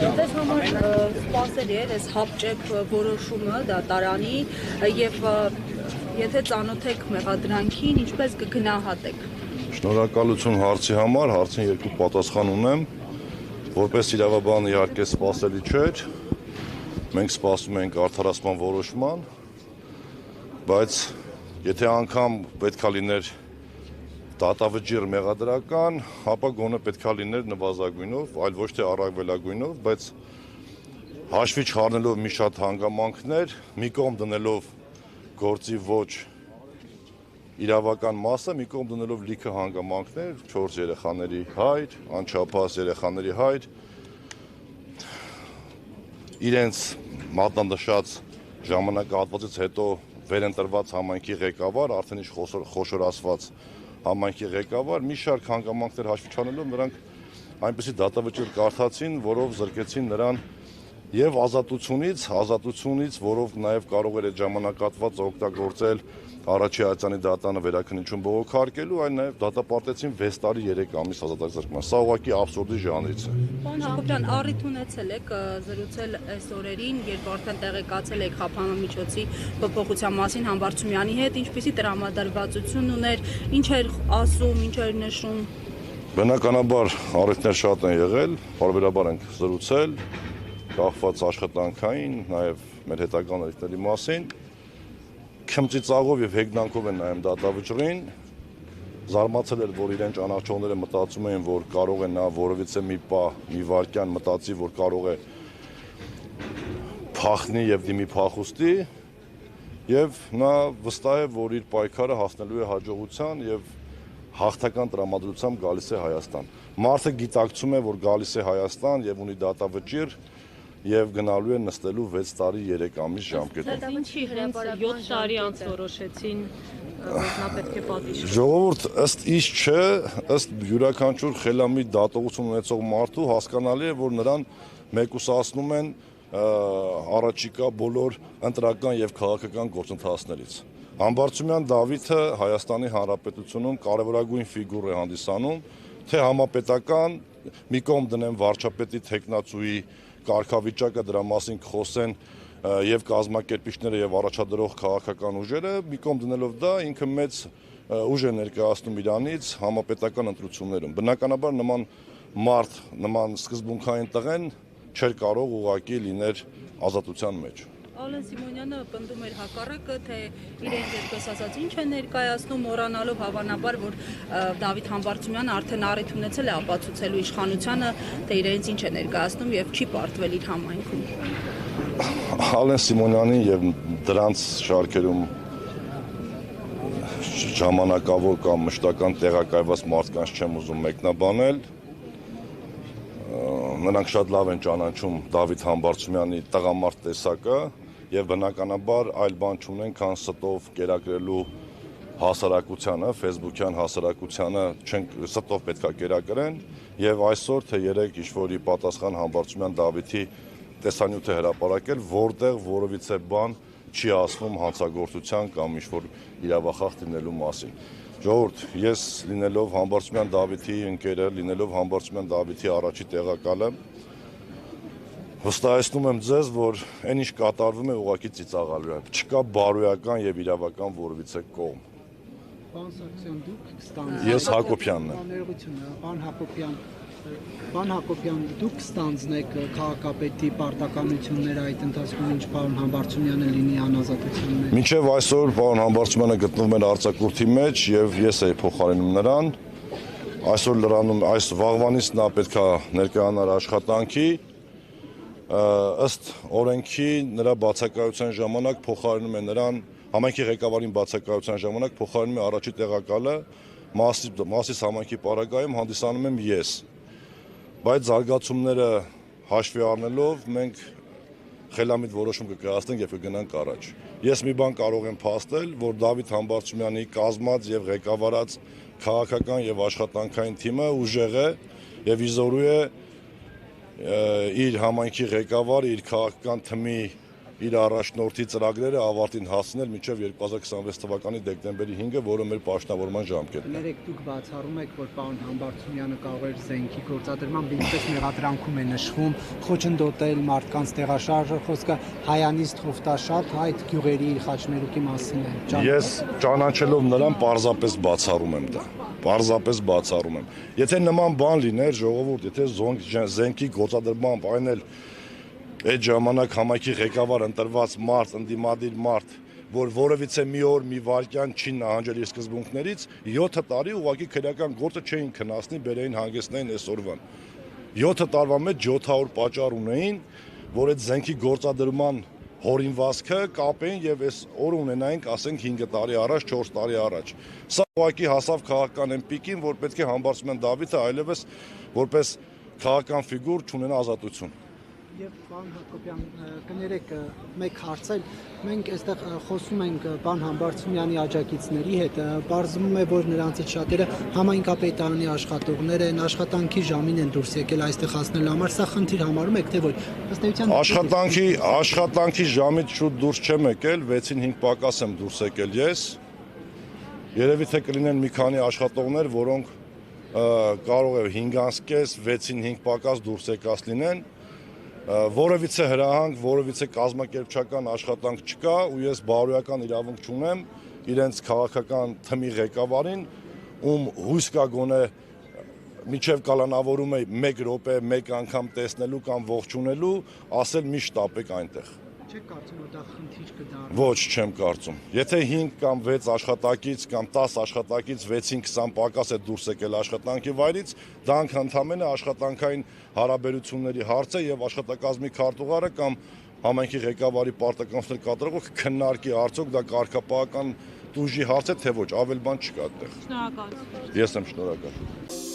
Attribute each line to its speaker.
Speaker 1: Ձեզ համար սպասելի էր այս հապճեպ որոշումը դատարանի եւ եթե ծանոթ եք մեղադրանքին, ինչպես կգնահատեք։
Speaker 2: Շնորհակալություն հարցի համար, հարցին երկու պատասխան ունեմ։ Որպես իրավաբան իհարկե սպասելի չէր։ Մենք սպասում ենք արդարացման որոշման, բայց եթե անգամ պետքա լիներ դատավճիռ մեղադրական, ապա գոնե պետքա լիներ նվազագույնով, այլ ոչ թե առավելագույնով, բայց հաշվի չառնելով մի շատ հանգամանքներ, մի կողմ դնելով գործի ոչ իրավական մասը, մի կողմ դնելով լիքը հանգամանքներ, 4 երեխաների հայր, անչափահաս երեխաների հայր, իրենց մատնանշած ժամանակահատվածից հետո վերընտրված համայնքի ղեկավար, արդեն ինչ խոշորացված համայնքի ղեկավար, մի շարք հանգամանքներ հաշվի չառնելով նրանք այնպիսի դատավճիռ կարդացին, որով զրկեցին նրան եւ ազատությունից, որով նաեւ կարող էր այդ ժամանակահատվածը օգտագործել Առաջի Հայաստանի դատանը վերաքննիչում բողոքարկելու, այլ նաեւ դատապարտեցին 6 տարի 3 ամիս ազատազրկման։ Սա ուղղակի աբսուրդի ժանրից է։
Speaker 1: Պարոն Հակոբյան, առիթ ունեցել եք զրուցել այս օրերին, երբ արդեն տեղեկացել եք խափանամիջոցի փոփոխության մասին Համբարձումյանի հետ, ինչպիսի տրամադրվածություն ուներ, ինչ էր ասում, ինչ էր նշում։
Speaker 2: Բնականաբար առիթներ շատ են եղել, բարբերաբար ենք զրուցել, կախված աշխատանքային, նաեւ մեր հետագա նորությունների մասին։ Քմծիծաղով եւ հեգնանքով են նայում դատավճռին, զարմացել էր, որ իրեն ճանաչողները մտածում էին, որ կարող է նա որովիցե մի պահ, մի վայրկյան մտածի, որ կարող է փախնի եւ դիմի փախուստի, եւ նա վստահ է, որ իր պայքարը հասնելու է հաջողության եւ հաղթական տրամադրությամբ գալիս է Հայաստան։ Մարդը գիտակցում է, որ գալիս է Հայաստան եւ ունի դատավճիռ եւ գնալու է նստելու 6 տարի 3 ամիս ժամկետով։
Speaker 3: Ինչի հենց 7 տարի անց որոշեցին, որ նա պետք է պատիժ։
Speaker 2: Ժողովուրդ, ըստ իս չէ, ըստ յուրաքանչյուր խելամիտ դատողություն ունեցող մարդու հասկանալի է, որ նրան մեկուսացնում են առաջիկա բոլոր ընտրական եւ քաղաքական գործընթացներից։ Համբարձումյան Դավիթը Հայաստանի Հանրապետությունում կարևորագույն ֆիգուր է հանդիսանում, թե համապետական, մի կողմ դնեն վարչապետի թեկնածուի կարգավիճակը, դրա մասին կխոսեն եւ կազմակերպիչները եւ առաջադրող քաղաքական ուժերը, մի կողմ դնելով դա ինքը մեծ ուժ է ներկայացնում Իրանից համապետական ընտրություններում։ Բնականաբար նման մարդ, նման սկզբունքային տղեն չէր կարող ուղղակի լիներ ազատության մեջ։
Speaker 1: Ալեն Սիմոնյանը պնդում էր հակառակը, թե իրենք այդպես ասած ինչ է ներկայացնում, մոռանալով հավանաբար, որ Դավիթ Համբարձումյանը արդեն առիթ ունեցել է ապացուցելու իշխանությանը, թե իրենց ինչ է ներկայացնում եւ չի պարտվել իր համայնքում։
Speaker 2: Ալեն Սիմոնյանին եւ դրանց շարքերում ժամանակավոր կամ մշտական տեղակայված մարդկանց չեմ ուզում մեկնաբանել։ Նրանք շատ լավ են ճանաչում Դավիթ Համբարձումյանի տղամարդ տեսակը եւ բնականաբար այլ բան չունեն, քան ստով կերակրելու հասարակությանը, Facebook-յան հասարակությանը ստով պետքա կերակրեն եւ այսօր թե երեք ինչ-որ ի պատասխան Համբարձումյան Դավիթի տեսանյութ է հրապարակել, որտեղ որովիցե բան չի ասվում հանցագործության կամ ինչ-որ իրավախախտ լինելու մասին։ Ժողովուրդ, ես լինելով Համբարձումյան Դավիթի ընկերը, լինելով Համբարձումյան Դավիթի առաջի տեղակալը, վստահեցնում եմ ձեզ, որ այն ինչ կատարվում է ուղղակի ծիծաղալու է։ Չկա բարոյական եւ իրավական որևիցե կողմ։
Speaker 4: Պարոն Սարգսյան, դուք ստանձնեք։
Speaker 2: Ես Հակոբյանն եմ։
Speaker 4: Պարոն Հակոբյան, դուք ստանձնեք քաղաքապետի պարտականությունները այդ ընթացքում, ինչ պարոն Համբարձումյանը լինի անազատության մեջ։
Speaker 2: Մինչև այսօր պարոն Համբարձումյանը գտնվում էր արձակուրդի մեջ եւ ես էի փոխարինում նրան։ Այսօր լրանում այս վաղվանից նա պետքա ներկայանար աշխատանքի։ Ըստ օրենքի նրա բացակայության ժամանակ փոխարինում է նրան համայնքի ղեկավարին բացակայության ժամանակ փոխարինում է առաջի տեղակալը Մասիս համայնքի պարագայում հանդիսանում եմ ես։ Բայց զարգացումները հաշվի առնելով մենք խելամիտ որոշում կկայացնենք եւ կգնանք առաջ։ Ես մի բան կարող եմ փաստել, որ Դավիթ Համբարձումյանի կազմած եւ ղեկավարած քաղաքական եւ աշխատանքային թիմը ուժեղ է եւ իզորու է իր համայնքի ղեկավարը իր քաղաքական թմի իր առաջնորդի ծրագրերը ավարտին հասցնել մինչև 2026 թվականի դեկտեմբերի 5-ը, որը մեր պաշտպանման ժամկետն է։
Speaker 4: Ներեք դուք բացառում եք, որ պարոն Համբարձումյանը կարող էր զենքի գործադրման ինչպես մեղադրանքում է նշվում, խոչընդոտել մարդկանց տեղաշարժը, խոսքը հայանիստ խոֆտաշատ այդ գյուղերի Խաչմերուկի մասին է։
Speaker 2: Ես ճանաչելով նրան պարզապես բացառում եմ դա։ Պարզապես բացառում եմ։ Եթե նման բան լիներ, ժողովուրդ, եթե զենքի գործադրմամբ այն էլ այդ ժամանակ համայնքի ղեկավար ընտրված մարդ, ընդդիմադիր մարդ, որ որևիցե մի օր, մի վայրկյան չի նահանջել իր սկզբունքներից, 7 տարի ուղղակի քրեական գործը չէին քննացնի, բերեին հանգեցնային այսօրվան։ 7 տարվա մեջ 700 պատճառ ունեին, որ այդ զենքի գործադրման հորինվածքը կապեին եւ այս օր ունենայինք, ասենք 5 տարի առաջ, 4 տարի առաջ։ Սա ուղղակի հասավ քաղաքական այն պիկին, որ պետք է Համբարձումյան Դավիթը այլևս որպես քաղաքական ֆիգուր չունենա ազատություն։
Speaker 4: Եվ պարոն Հակոբյան, կներեք մեկ հարցել, մենք այստեղ խոսում ենք պարոն Համբարձումյանի աջակիցների հետ, պարզվում է, որ նրանցից շատերը համայնքապետարանի աշխատողներ են, աշխատանքի ժամին են դուրս եկել այստեղ հասնելու համար, սա խնդիր համարում եք, թե ոչ։ Ըստ էության
Speaker 2: Աշխատանքի ժամից շուտ դուրս չեմ եկել, 6-ին 5 պակաս եմ դուրս եկել ես։ Երևի թե կլինեն մի քանի աշխատողներ, որոնք կարող է 5-ից 6-ին 5 պակաս դուրս եկած լինեն։ Որևիցե հրահանգ, որևիցե կազմակերպչական աշխատանք չկա ու ես բարոյական իրավունք չունեմ իրենց քաղաքական թմի ղեկավարին, ում հույս կա գոնե միջև կալանավորում է 1 րոպե, 1 անգամ տեսնելու կամ ողջունելու, ասել մի շտապեք այնտեղ։
Speaker 4: Չեք կարծում, որ դա խնդիր կդառնա։
Speaker 2: Ոչ, չեմ կարծում։ Եթե 5 կամ 6 աշխատակից կամ 10 աշխատակից 6-ին 20 պակաս է դուրս եկել աշխատանքի վայրից, դա ընդհանրապես աշխատանքային հարաբերությունների հարց է եւ աշխատակազմի քարտուղարը կամ համայնքի ղեկավարի պարտականություններ կատարողը քննարկի արդյոք դա կարգապահական տուժի հարց է թե ոչ, ավել բան չկա այդտեղ։
Speaker 3: Շնորհակալություն։
Speaker 2: Ես եմ շնորհակալ։